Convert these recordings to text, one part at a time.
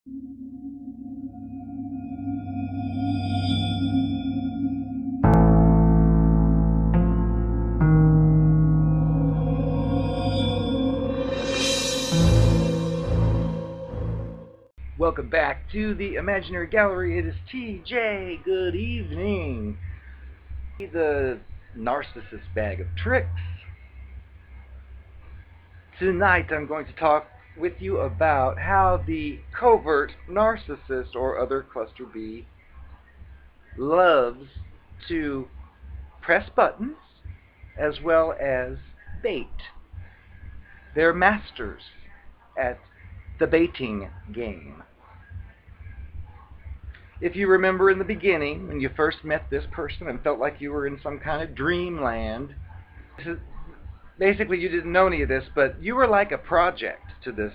Welcome back to the Imaginary Gallery. It is TJ. Good evening. The Narcissist Bag of Tricks. Tonight I'm going to talk with you about how the covert narcissist or other cluster B loves to press buttons as well as bait. They're masters at the baiting game. If you remember in the beginning, when you first met this person and felt like you were in some kind of dreamland, basically you didn't know any of this, but you were like a project to this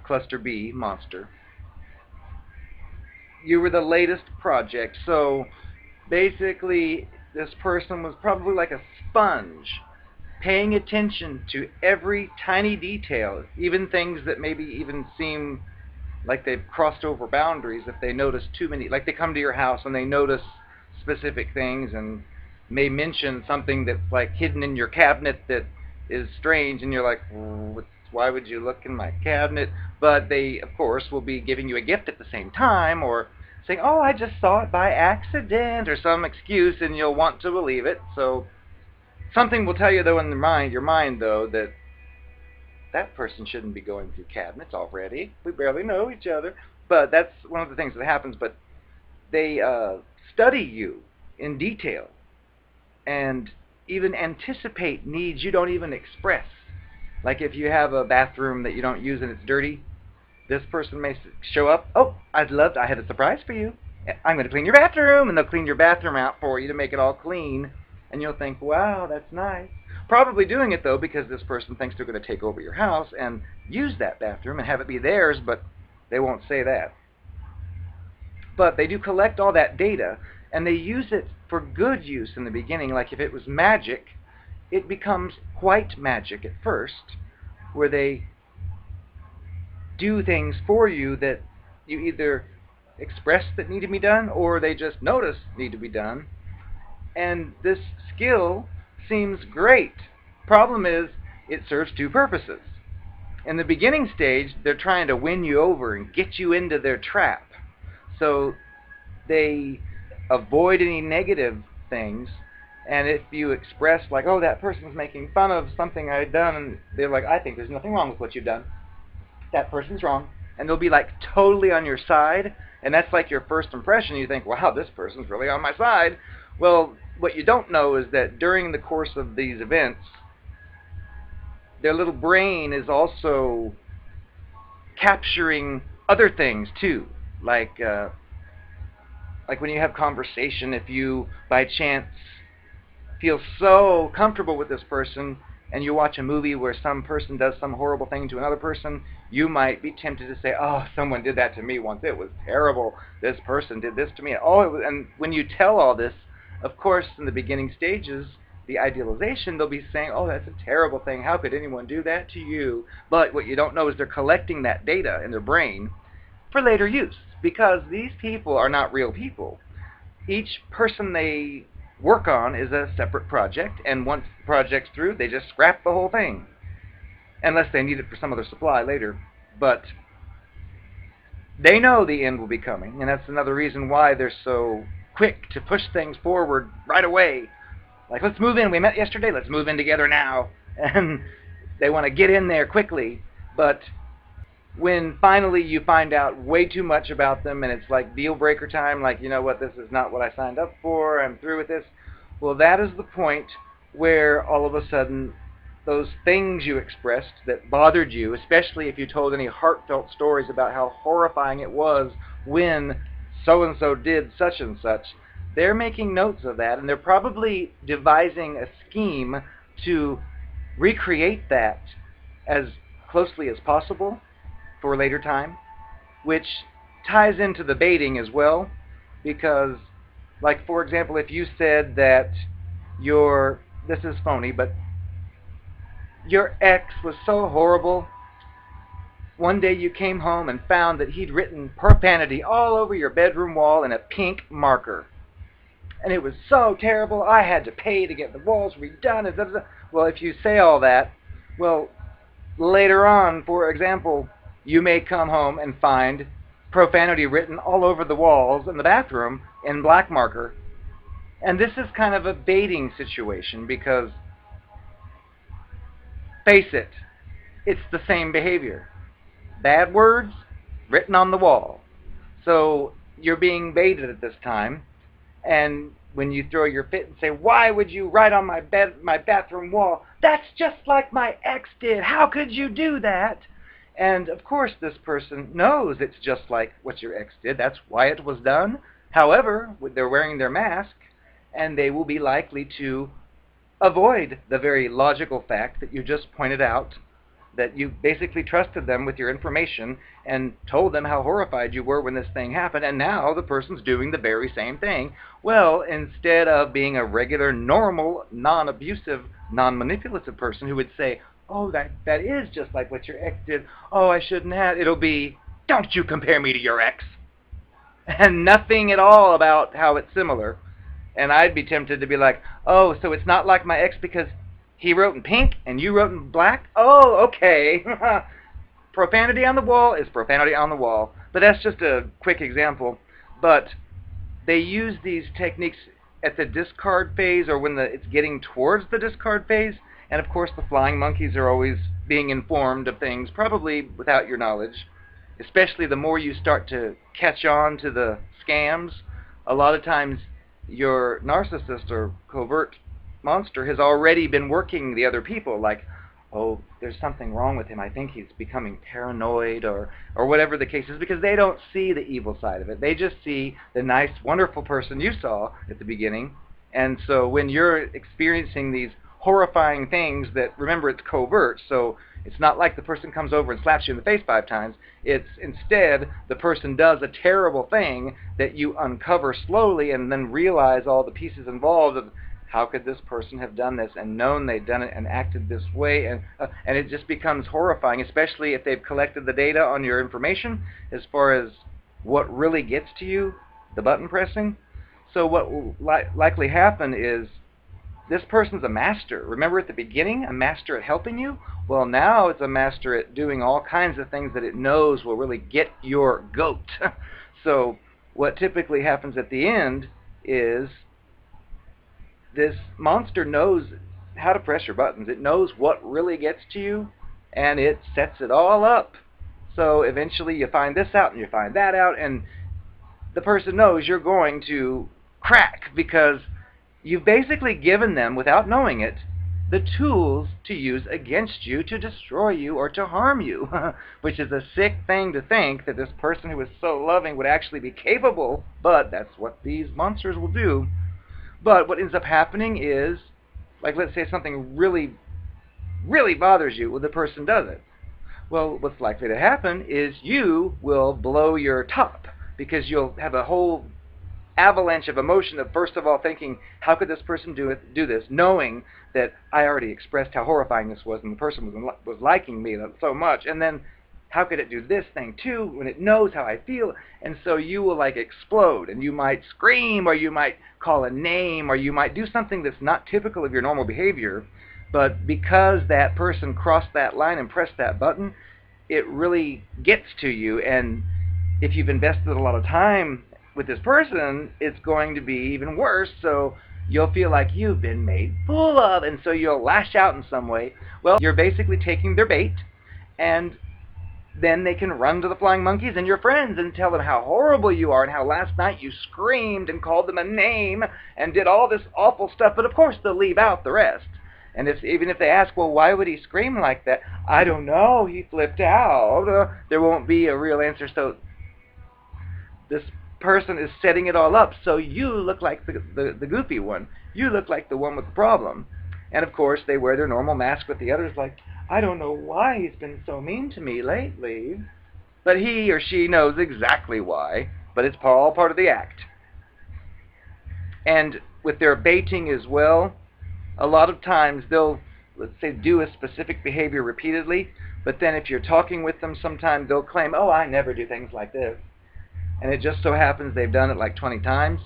cluster B monster. You were the latest project, so basically this person was probably like a sponge, paying attention to every tiny detail, even things that maybe even seem like they've crossed over boundaries. If they notice too many, like they come to your house and they notice specific things and may mention something that's like hidden in your cabinet that is strange, and you're like, why would you look in my cabinet? But they, of course, will be giving you a gift at the same time, or saying, oh, I just saw it by accident, or some excuse, and you'll want to believe it. So something will tell you, though, in your mind, though, that person shouldn't be going through cabinets already. We barely know each other. But that's one of the things that happens. But they study you in detail and even anticipate needs you don't even express. Like if you have a bathroom that you don't use and it's dirty, this person may show up. Oh, I have a surprise for you. I'm going to clean your bathroom. And they'll clean your bathroom out for you to make it all clean. And you'll think, wow, that's nice. Probably doing it, though, because this person thinks they're going to take over your house and use that bathroom and have it be theirs, but they won't say that. But they do collect all that data, and they use it for good use in the beginning. Like if it was magic, it becomes white magic at first, where they do things for you that you either express that need to be done or they just notice need to be done. And this skill seems great. Problem is, it serves two purposes. In the beginning stage, they're trying to win you over and get you into their trap. So they avoid any negative things. And if you express like, oh, that person's making fun of something I've done, and they're like, I think there's nothing wrong with what you've done. That person's wrong. And they'll be like totally on your side. And that's like your first impression. You think, wow, this person's really on my side. Well, what you don't know is that during the course of these events, their little brain is also capturing other things too. Like when you have conversation, if you by chance feel so comfortable with this person and you watch a movie where some person does some horrible thing to another person, you might be tempted to say, oh, someone did that to me once. It was terrible. This person did this to me. Oh, it was, and when you tell all this, of course, in the beginning stages, the idealization, they'll be saying, oh, that's a terrible thing. How could anyone do that to you? But what you don't know is they're collecting that data in their brain for later use, because these people are not real people. Each person they work on is a separate project, and once the project's through, they just scrap the whole thing, unless they need it for some other supply later. But they know the end will be coming, and that's another reason why they're so quick to push things forward right away. Like, let's move in. We met yesterday. Let's move in together now. And they want to get in there quickly. But when finally you find out way too much about them and it's like deal breaker time, like, you know what, this is not what I signed up for, I'm through with this, well, that is the point where all of a sudden those things you expressed that bothered you, especially if you told any heartfelt stories about how horrifying it was when so-and-so did such and such, they're making notes of that, and they're probably devising a scheme to recreate that as closely as possible for a later time, which ties into the baiting as well, because, like, for example, if you said that this is phony, but your ex was so horrible, one day you came home and found that he'd written profanity all over your bedroom wall in a pink marker. And it was so terrible, I had to pay to get the walls redone. And blah, blah, blah. Well, if you say all that, well, later on, for example, you may come home and find profanity written all over the walls in the bathroom in black marker. And this is kind of a baiting situation because, face it, it's the same behavior. Bad words written on the wall. So you're being baited at this time, and when you throw your fit and say, "Why would you write on my bathroom wall? That's just like my ex did. How could you do that?" And of course this person knows it's just like what your ex did. That's why it was done. However, they're wearing their mask, and they will be likely to avoid the very logical fact that you just pointed out, that you basically trusted them with your information and told them how horrified you were when this thing happened, and now the person's doing the very same thing. Well, instead of being a regular, normal, non-abusive, non-manipulative person who would say, "Oh, that is just like what your ex did. Oh, I shouldn't have," it'll be, "Don't you compare me to your ex." And nothing at all about how it's similar. And I'd be tempted to be like, "Oh, so it's not like my ex because he wrote in pink and you wrote in black? Oh, okay." Profanity on the wall is profanity on the wall. But that's just a quick example. But they use these techniques at the discard phase, or when it's getting towards the discard phase. And of course the flying monkeys are always being informed of things, probably without your knowledge. Especially the more you start to catch on to the scams, a lot of times your narcissist or covert monster has already been working the other people, like, "Oh, there's something wrong with him. I think he's becoming paranoid," or whatever the case is, because they don't see the evil side of it. They just see the nice, wonderful person you saw at the beginning. And so when you're experiencing these horrifying things that, remember, it's covert, so it's not like the person comes over and slaps you in the face 5 times. It's instead the person does a terrible thing that you uncover slowly and then realize all the pieces involved of how could this person have done this and known they'd done it and acted this way, and it just becomes horrifying, especially if they've collected the data on your information as far as what really gets to you, the button pressing. So what will likely happen is this person's a master. Remember at the beginning, a master at helping you? Well, now it's a master at doing all kinds of things that it knows will really get your goat. So what typically happens at the end is this monster knows how to press your buttons. It knows what really gets to you, and it sets it all up. So eventually you find this out and you find that out, and the person knows you're going to crack because you've basically given them, without knowing it, the tools to use against you to destroy you or to harm you, which is a sick thing to think that this person who is so loving would actually be capable, but that's what these monsters will do. But what ends up happening is, like, let's say something really, really bothers you when the person does it. Well, what's likely to happen is you will blow your top because you'll have a whole avalanche of emotion of, first of all, thinking, how could this person do this, knowing that I already expressed how horrifying this was and the person was liking me so much, and then how could it do this thing too when it knows how I feel? And so you will like explode, and you might scream, or you might call a name, or you might do something that's not typical of your normal behavior, but because that person crossed that line and pressed that button, it really gets to you. And if you've invested a lot of time with this person, it's going to be even worse, so you'll feel like you've been made fool of, and so you'll lash out in some way. Well, you're basically taking their bait, and then they can run to the flying monkeys and your friends and tell them how horrible you are and how last night you screamed and called them a name and did all this awful stuff, but of course they'll leave out the rest. And even if they ask, well, why would he scream like that? I don't know, he flipped out. There won't be a real answer. So this person is setting it all up so you look like the goofy one. You look like the one with the problem. And of course they wear their normal mask with the others, like, I don't know why he's been so mean to me lately. But he or she knows exactly why, but it's all part of the act. And with their baiting as well, a lot of times they'll let's say, do a specific behavior repeatedly, but then if you're talking with them sometime, they'll claim, oh, I never do things like this. And it just so happens they've done it like 20 times.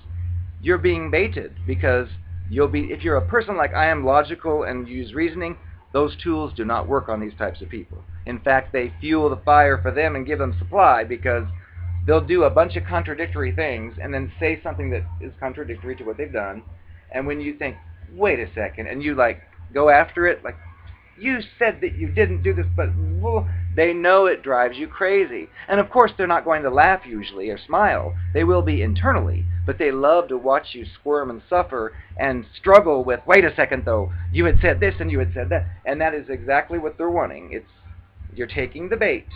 You're being baited because if you're a person like I am, logical and use reasoning, those tools do not work on these types of people. In fact, they fuel the fire for them and give them supply, because they'll do a bunch of contradictory things and then say something that is contradictory to what they've done. And when you think, wait a second, and you like go after it, like, you said that you didn't do this, but well, they know it drives you crazy. And of course they're not going to laugh usually or smile. They will be internally, but they love to watch you squirm and suffer and struggle with, wait a second though, you had said this and you had said that. And that is exactly what they're wanting. You're taking the bait.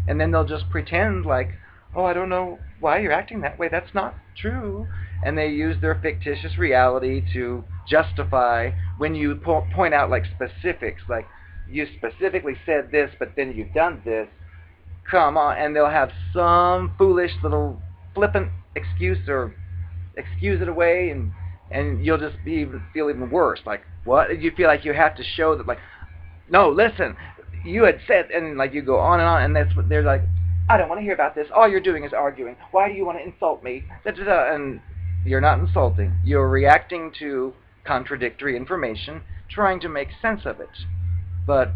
And then they'll just pretend like, oh, I don't know why you're acting that way. That's not true. And they use their fictitious reality to justify when you point out like specifics, like you specifically said this, but then you've done this. Come on, and they'll have some foolish little flippant excuse or excuse it away, and you'll just feel even worse. Like, what? You feel like you have to show that, like, no, listen, you had said, and like you go on, and that's what they're like. I don't want to hear about this. All you're doing is arguing. Why do you want to insult me? Da, da, da. And you're not insulting. You're reacting to contradictory information, trying to make sense of it. But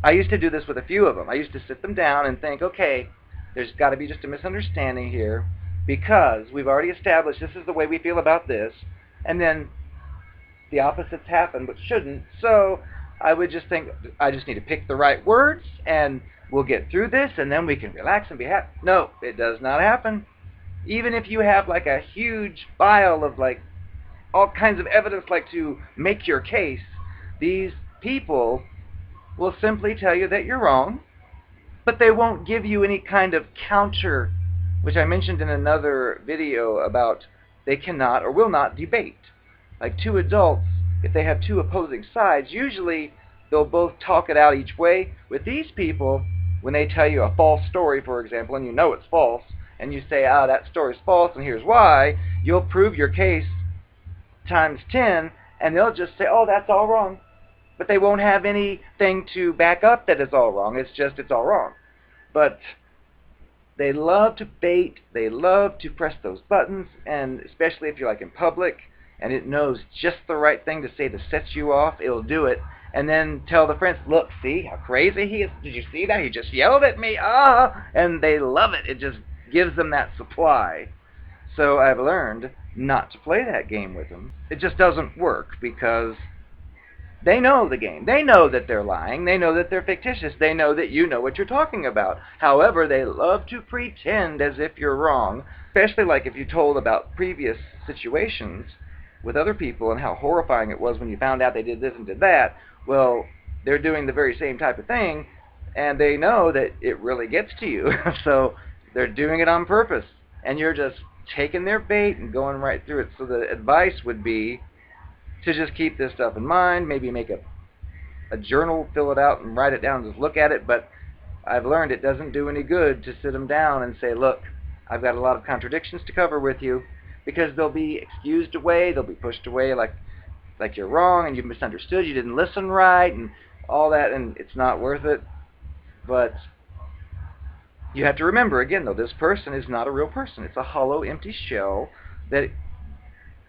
I used to do this with a few of them. I used to sit them down and think, okay, there's got to be just a misunderstanding here, because we've already established this is the way we feel about this, and then the opposites happen but shouldn't. So I would just think, I just need to pick the right words, and we'll get through this, and then we can relax and be happy. No, it does not happen. Even if you have like a huge file of like all kinds of evidence, like to make your case, these people will simply tell you that you're wrong, but they won't give you any kind of counter, which I mentioned in another video about they cannot or will not debate. Like two adults, if they have two opposing sides, usually they'll both talk it out each way. With these people, when they tell you a false story, for example, and you know it's false, and you say, that story's false, and here's why, you'll prove your case times 10, and they'll just say, oh, that's all wrong. But they won't have anything to back up that it's all wrong. It's just, it's all wrong. But they love to bait. They love to press those buttons, and especially if you're like in public, and it knows just the right thing to say to set you off, it'll do it. And then tell the friends, look, see how crazy he is? Did you see that? He just yelled at me. And they love it. It just gives them that supply. So I've learned not to play that game with them. It just doesn't work, because they know the game. They know that they're lying. They know that they're fictitious. They know that you know what you're talking about. However, they love to pretend as if you're wrong, especially like if you told about previous situations with other people and how horrifying it was when you found out they did this and did that. Well, they're doing the very same type of thing, and they know that it really gets to you. So they're doing it on purpose, and you're just taking their bait and going right through it. So the advice would be to just keep this stuff in mind, maybe make a journal, fill it out, and write it down, just look at it. But I've learned it doesn't do any good to sit them down and say, look, I've got a lot of contradictions to cover with you, because they'll be excused away, they'll be pushed away like you're wrong and you misunderstood, you didn't listen right, and all that, and it's not worth it. But you have to remember, again, though, this person is not a real person. It's a hollow, empty shell that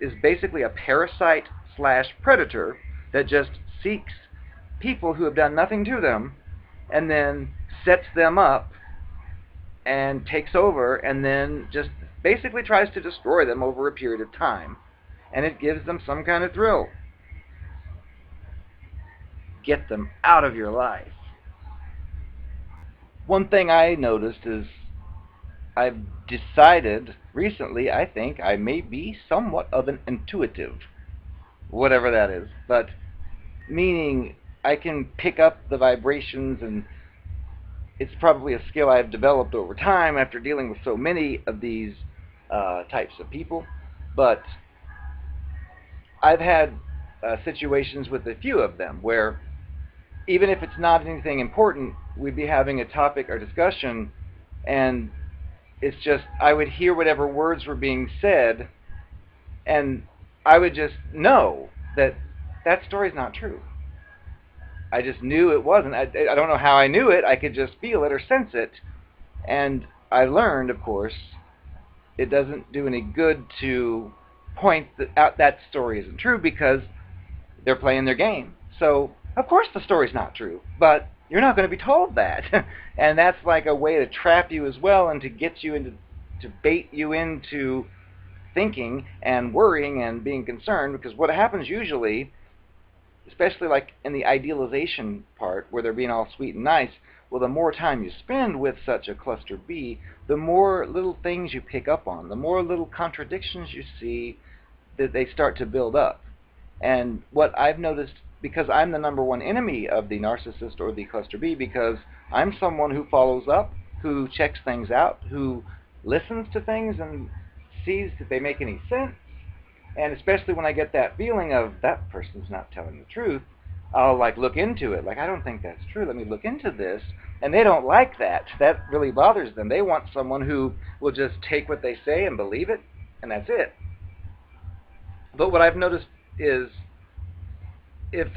is basically a parasite/predator that just seeks people who have done nothing to them and then sets them up and takes over, and then just basically tries to destroy them over a period of time. And it gives them some kind of thrill. Get them out of your life. One thing I noticed is I've decided recently, I think I may be somewhat of an intuitive, whatever that is, but meaning I can pick up the vibrations, and it's probably a skill I've developed over time after dealing with so many of these types of people. But I've had situations with a few of them where even if it's not anything important, we'd be having a topic or discussion, and it's just, I would hear whatever words were being said, and I would just know that that story's not true. I just knew it wasn't. I don't know how I knew it. I could just feel it or sense it. And I learned, of course, it doesn't do any good to point out that story isn't true because they're playing their game. So, of course the story's not true, but you're not going to be told that. And that's like a way to trap you as well and to get you into, to bait you into thinking and worrying and being concerned, because what happens usually, especially like in the idealization part where they're being all sweet and nice, well, the more time you spend with such a cluster B, the more little things you pick up on, the more little contradictions you see that they start to build up. And what I've noticed, because I'm the number one enemy of the narcissist or the cluster B, because I'm someone who follows up, who checks things out, who listens to things and sees if they make any sense. And especially when I get that feeling of that person's not telling the truth, I'll like look into it. Like, I don't think that's true. Let me look into this. And they don't like that. That really bothers them. They want someone who will just take what they say and believe it, and that's it. But what I've noticed is if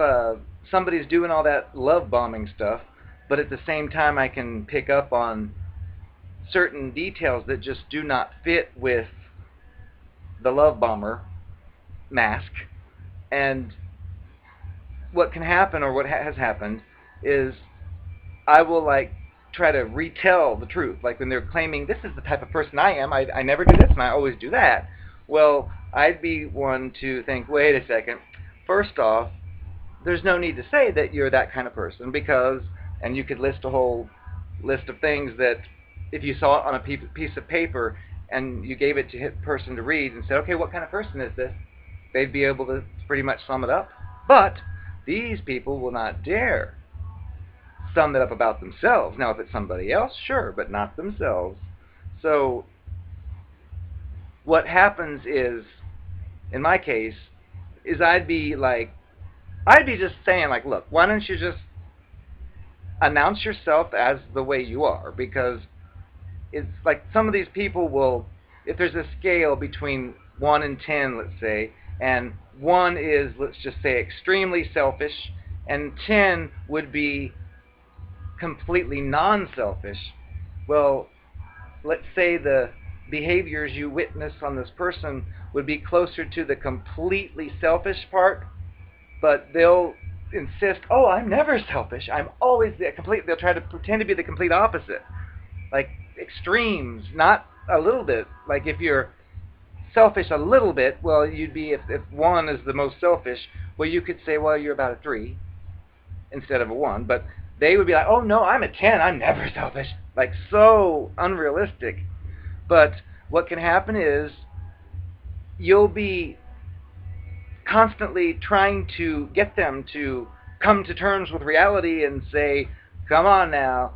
somebody's doing all that love bombing stuff, but at the same time I can pick up on certain details that just do not fit with the love bomber mask, and what can happen, or what has happened, is I will like try to retell the truth. Like when they're claiming this is the type of person I am, I never do this and I always do that. Well, I'd be one to think, wait a second. First off, there's no need to say that you're that kind of person, because, and you could list a whole list of things that if you saw it on a piece of paper and you gave it to a person to read and said, okay, what kind of person is this? They'd be able to pretty much sum it up. But these people will not dare sum it up about themselves. Now, if it's somebody else, sure, but not themselves. So what happens is, in my case, is I'd be just saying, like, look, why don't you just announce yourself as the way you are? Because it's like some of these people will, if there's a scale between 1 and 10, let's say, and 1 is, let's just say, extremely selfish, and 10 would be completely non-selfish. Well, let's say the behaviors you witness on this person would be closer to the completely selfish part, but they'll insist, oh, I'm never selfish, I'm always the complete, they'll try to pretend to be the complete opposite. Like extremes, not a little bit. Like if you're selfish a little bit, well, you'd be, if 1 is the most selfish, well, you could say, well, you're about a 3 instead of a 1, but they would be like, oh no, I'm a 10, I'm never selfish. Like, so unrealistic. But what can happen is you'll be constantly trying to get them to come to terms with reality and say, come on now,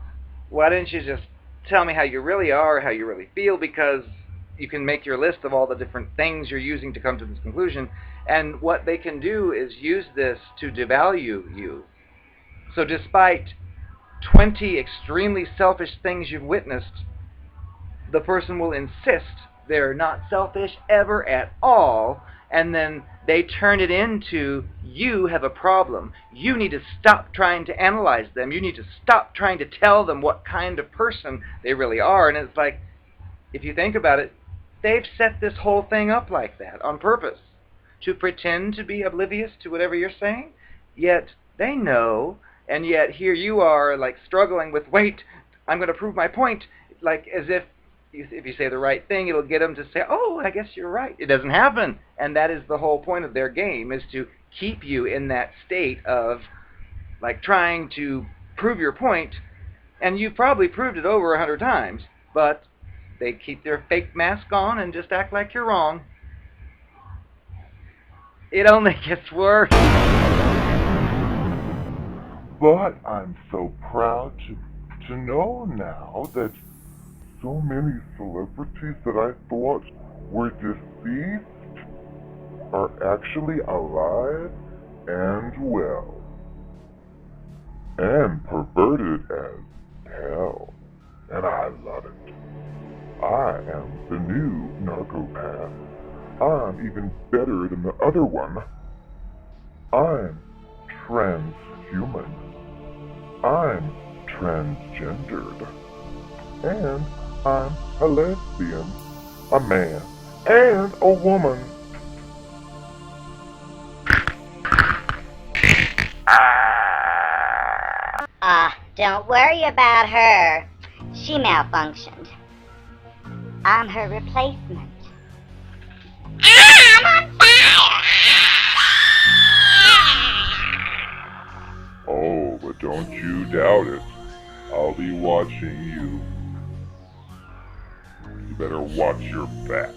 why didn't you just tell me how you really are, how you really feel, because you can make your list of all the different things you're using to come to this conclusion. And what they can do is use this to devalue you. So despite 20 extremely selfish things you've witnessed, the person will insist they're not selfish ever at all, and then they turn it into, you have a problem. You need to stop trying to analyze them. You need to stop trying to tell them what kind of person they really are. And it's like, if you think about it, they've set this whole thing up like that on purpose, to pretend to be oblivious to whatever you're saying, yet they know, and yet here you are like struggling with, wait, I'm going to prove my point, like as if you say the right thing, it'll get them to say, oh, I guess you're right. It doesn't happen. And that is the whole point of their game, is to keep you in that state of like trying to prove your point, and you've probably proved it over 100 times, but they keep their fake mask on and just act like you're wrong. It only gets worse. But I'm so proud to know now that so many celebrities that I thought were deceased are actually alive and well. And perverted as hell. And I love it. I am the new narcopath. I'm even better than the other one. I'm transhuman. I'm transgendered. And I'm a lesbian, a man, and a woman. Don't worry about her. She malfunctioned. I'm her replacement. I'm on fire! Oh, but don't you doubt it. I'll be watching you. You better watch your back.